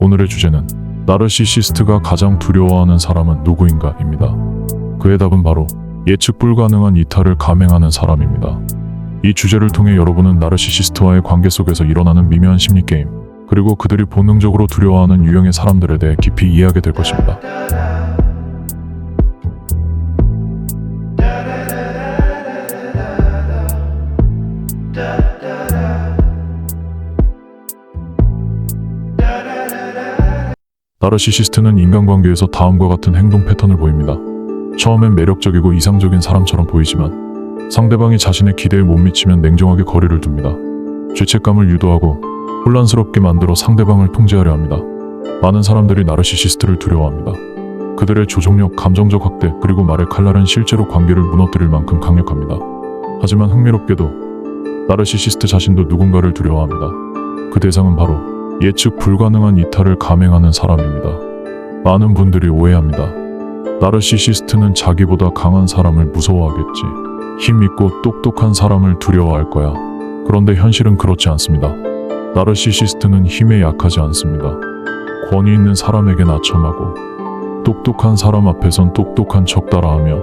오늘의 주제는 나르시시스트가 가장 두려워하는 사람은 누구인가입니다. 그의 답은 바로 예측 불가능한 이탈을 감행하는 사람입니다. 이 주제를 통해 여러분은 나르시시스트와의 관계 속에서 일어나는 미묘한 심리게임, 그리고 그들이 본능적으로 두려워하는 유형의 사람들에 대해 깊이 이해하게 될 것입니다. 나르시시스트는 인간관계에서 다음과 같은 행동 패턴을 보입니다. 처음엔 매력적이고 이상적인 사람처럼 보이지만 상대방이 자신의 기대에 못 미치면 냉정하게 거리를 둡니다. 죄책감을 유도하고 혼란스럽게 만들어 상대방을 통제하려 합니다. 많은 사람들이 나르시시스트를 두려워합니다. 그들의 조종력, 감정적 학대, 그리고 말의 칼날은 실제로 관계를 무너뜨릴 만큼 강력합니다. 하지만 흥미롭게도 나르시시스트 자신도 누군가를 두려워합니다. 그 대상은 바로 예측 불가능한 이탈을 감행하는 사람입니다. 많은 분들이 오해합니다. 나르시시스트는 자기보다 강한 사람을 무서워하겠지. 힘있고 똑똑한 사람을 두려워할 거야. 그런데 현실은 그렇지 않습니다. 나르시시스트는 힘에 약하지 않습니다. 권위 있는 사람에겐 아첨하고, 똑똑한 사람 앞에선 똑똑한 척 따라하며,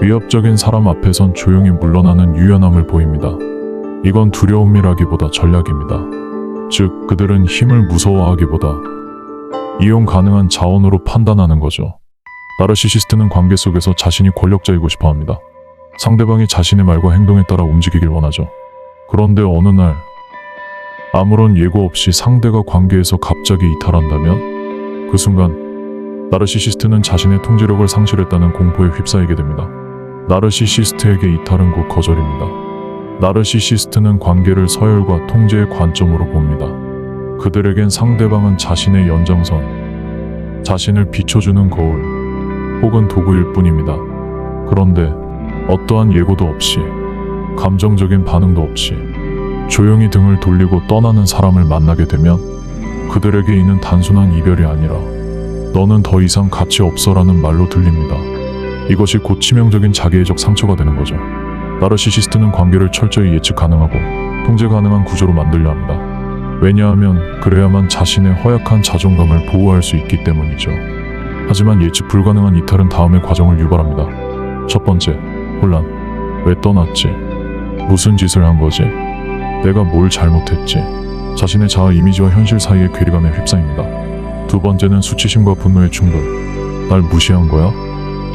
위협적인 사람 앞에선 조용히 물러나는 유연함을 보입니다. 이건 두려움이라기보다 전략입니다. 즉, 그들은 힘을 무서워하기보다 이용 가능한 자원으로 판단하는 거죠. 나르시시스트는 관계 속에서 자신이 권력자이고 싶어 합니다. 상대방이 자신의 말과 행동에 따라 움직이길 원하죠. 그런데 어느 날 아무런 예고 없이 상대가 관계에서 갑자기 이탈한다면 그 순간 나르시시스트는 자신의 통제력을 상실했다는 공포에 휩싸이게 됩니다. 나르시시스트에게 이탈은 곧 거절입니다. 나르시시스트는 관계를 서열과 통제의 관점으로 봅니다. 그들에겐 상대방은 자신의 연장선, 자신을 비춰주는 거울, 혹은 도구일 뿐입니다. 그런데 어떠한 예고도 없이, 감정적인 반응도 없이 조용히 등을 돌리고 떠나는 사람을 만나게 되면 그들에게 이는 단순한 이별이 아니라 너는 더 이상 가치 없어라는 말로 들립니다. 이것이 곧 치명적인 자기애적 상처가 되는 거죠. 나르시시스트는 관계를 철저히 예측 가능하고 통제 가능한 구조로 만들려 합니다. 왜냐하면 그래야만 자신의 허약한 자존감을 보호할 수 있기 때문이죠. 하지만 예측 불가능한 이탈은 다음의 과정을 유발합니다. 첫 번째, 혼란. 왜 떠났지? 무슨 짓을 한 거지? 내가 뭘 잘못했지? 자신의 자아 이미지와 현실 사이의 괴리감에 휩싸입니다. 두 번째는 수치심과 분노의 충돌. 날 무시한 거야?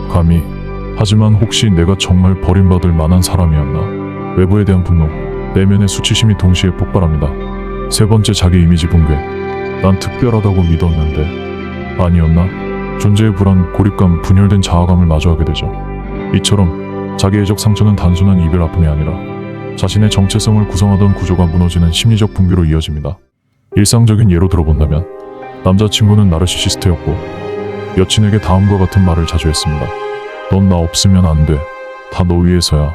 감히. 하지만 혹시 내가 정말 버림받을 만한 사람이었나? 외부에 대한 분노, 내면의 수치심이 동시에 폭발합니다. 세 번째, 자기 이미지 붕괴. 난 특별하다고 믿었는데 아니었나? 존재의 불안, 고립감, 분열된 자아감을 마주하게 되죠. 이처럼 자기애적 상처는 단순한 이별 아픔이 아니라 자신의 정체성을 구성하던 구조가 무너지는 심리적 붕괴로 이어집니다. 일상적인 예로 들어본다면 남자친구는 나르시시스트였고 여친에게 다음과 같은 말을 자주 했습니다. 넌 나 없으면 안 돼. 다 너 위해서야.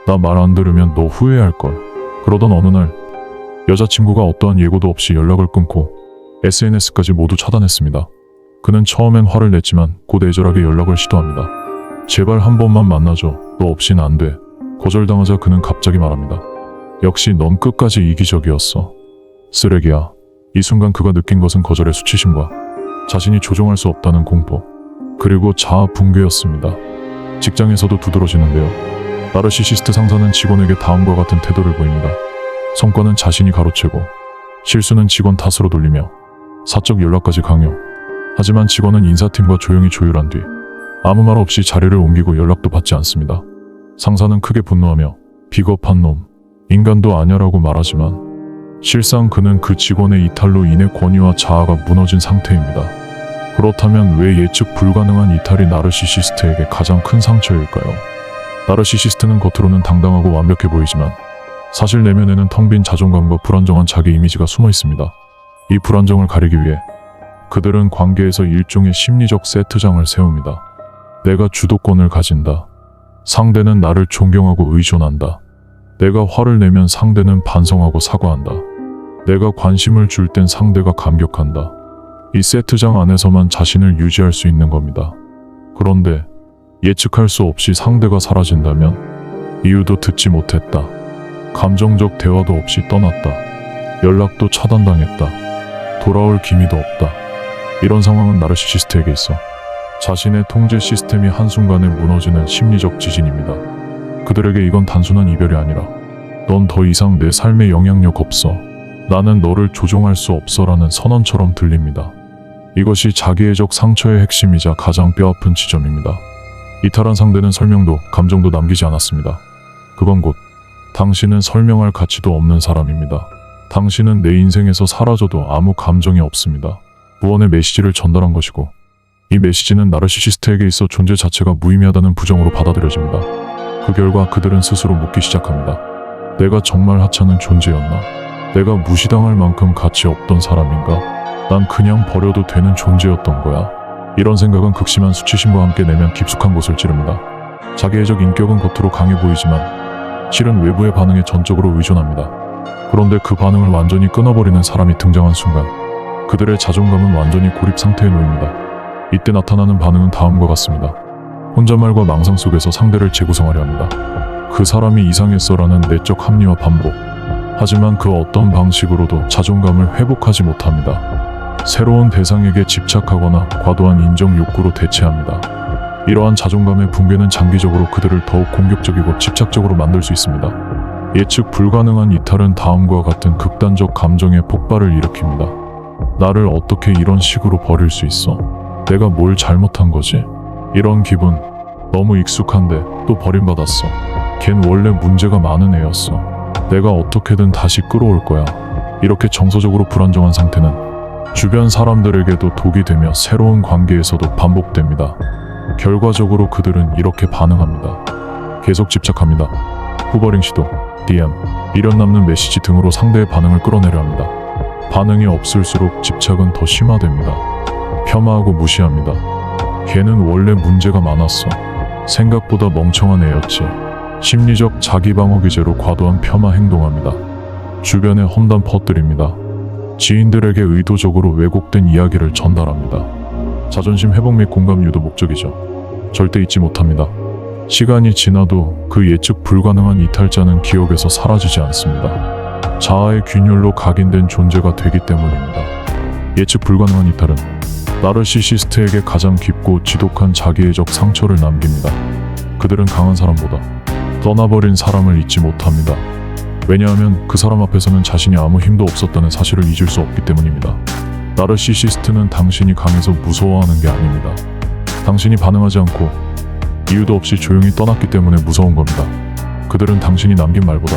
나 말 안 들으면 너 후회할걸. 그러던 어느 날 여자친구가 어떠한 예고도 없이 연락을 끊고 SNS까지 모두 차단했습니다. 그는 처음엔 화를 냈지만 곧 애절하게 연락을 시도합니다. 제발 한 번만 만나줘. 너 없인 안 돼. 거절당하자 그는 갑자기 말합니다. 역시 넌 끝까지 이기적이었어. 쓰레기야. 이 순간 그가 느낀 것은 거절의 수치심과 자신이 조종할 수 없다는 공포, 그리고 자아 붕괴였습니다. 직장에서도 두드러지는데요. 나르시시스트 상사는 직원에게 다음과 같은 태도를 보입니다. 성과는 자신이 가로채고 실수는 직원 탓으로 돌리며 사적 연락까지 강요. 하지만 직원은 인사팀과 조용히 조율한 뒤 아무 말 없이 자리를 옮기고 연락도 받지 않습니다. 상사는 크게 분노하며 비겁한 놈, 인간도 아냐라고 말하지만 실상 그는 그 직원의 이탈로 인해 권위와 자아가 무너진 상태입니다. 그렇다면 왜 예측 불가능한 이탈이 나르시시스트에게 가장 큰 상처일까요? 나르시시스트는 겉으로는 당당하고 완벽해 보이지만 사실 내면에는 텅 빈 자존감과 불안정한 자기 이미지가 숨어 있습니다. 이 불안정을 가리기 위해 그들은 관계에서 일종의 심리적 세트장을 세웁니다. 내가 주도권을 가진다. 상대는 나를 존경하고 의존한다. 내가 화를 내면 상대는 반성하고 사과한다. 내가 관심을 줄 땐 상대가 감격한다. 이 세트장 안에서만 자신을 유지할 수 있는 겁니다. 그런데 예측할 수 없이 상대가 사라진다면 이유도 듣지 못했다. 감정적 대화도 없이 떠났다. 연락도 차단당했다. 돌아올 기미도 없다. 이런 상황은 나르시시스트에게 있어 자신의 통제 시스템이 한순간에 무너지는 심리적 지진입니다. 그들에게 이건 단순한 이별이 아니라 넌 더 이상 내 삶에 영향력 없어. 나는 너를 조종할 수 없어라는 선언처럼 들립니다. 이것이 자기애적 상처의 핵심이자 가장 뼈아픈 지점입니다. 이탈한 상대는 설명도 감정도 남기지 않았습니다. 그건 곧 당신은 설명할 가치도 없는 사람입니다. 당신은 내 인생에서 사라져도 아무 감정이 없습니다. 무언의 메시지를 전달한 것이고 이 메시지는 나르시시스트에게 있어 존재 자체가 무의미하다는 부정으로 받아들여집니다. 그 결과 그들은 스스로 묻기 시작합니다. 내가 정말 하찮은 존재였나? 내가 무시당할 만큼 가치 없던 사람인가? 난 그냥 버려도 되는 존재였던 거야? 이런 생각은 극심한 수치심과 함께 내면 깊숙한 곳을 찌릅니다. 자기애적 인격은 겉으로 강해 보이지만 실은 외부의 반응에 전적으로 의존합니다. 그런데 그 반응을 완전히 끊어버리는 사람이 등장한 순간 그들의 자존감은 완전히 고립 상태에 놓입니다. 이때 나타나는 반응은 다음과 같습니다. 혼잣말과 망상 속에서 상대를 재구성하려 합니다. 그 사람이 이상했어라는 내적 합리화 반복. 하지만 그 어떤 방식으로도 자존감을 회복하지 못합니다. 새로운 대상에게 집착하거나 과도한 인정 욕구로 대체합니다. 이러한 자존감의 붕괴는 장기적으로 그들을 더욱 공격적이고 집착적으로 만들 수 있습니다. 예측 불가능한 이탈은 다음과 같은 극단적 감정의 폭발을 일으킵니다. 나를 어떻게 이런 식으로 버릴 수 있어? 내가 뭘 잘못한 거지? 이런 기분, 너무 익숙한데 또 버림받았어. 걘 원래 문제가 많은 애였어. 내가 어떻게든 다시 끌어올 거야. 이렇게 정서적으로 불안정한 상태는 주변 사람들에게도 독이 되며 새로운 관계에서도 반복됩니다. 결과적으로 그들은 이렇게 반응합니다. 계속 집착합니다. 후버링 시도, DM, 미련 남는 메시지 등으로 상대의 반응을 끌어내려 합니다. 반응이 없을수록 집착은 더 심화됩니다. 폄하하고 무시합니다. 걔는 원래 문제가 많았어. 생각보다 멍청한 애였지. 심리적 자기방어 기제로 과도한 폄하 행동합니다. 주변에 험담 퍼뜨립니다. 지인들에게 의도적으로 왜곡된 이야기를 전달합니다. 자존심 회복 및 공감 유도 목적이죠. 절대 잊지 못합니다. 시간이 지나도 그 예측 불가능한 이탈자는 기억에서 사라지지 않습니다. 자아의 균열로 각인된 존재가 되기 때문입니다. 예측 불가능한 이탈은 나르시시스트에게 가장 깊고 지독한 자기애적 상처를 남깁니다. 그들은 강한 사람보다 떠나버린 사람을 잊지 못합니다. 왜냐하면 그 사람 앞에서는 자신이 아무 힘도 없었다는 사실을 잊을 수 없기 때문입니다. 나르시시스트는 당신이 강해서 무서워하는 게 아닙니다. 당신이 반응하지 않고 이유도 없이 조용히 떠났기 때문에 무서운 겁니다. 그들은 당신이 남긴 말보다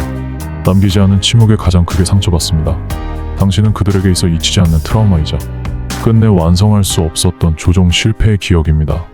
남기지 않은 침묵에 가장 크게 상처받습니다. 당신은 그들에게 있어 잊히지 않는 트라우마이자 끝내 완성할 수 없었던 조종 실패의 기억입니다.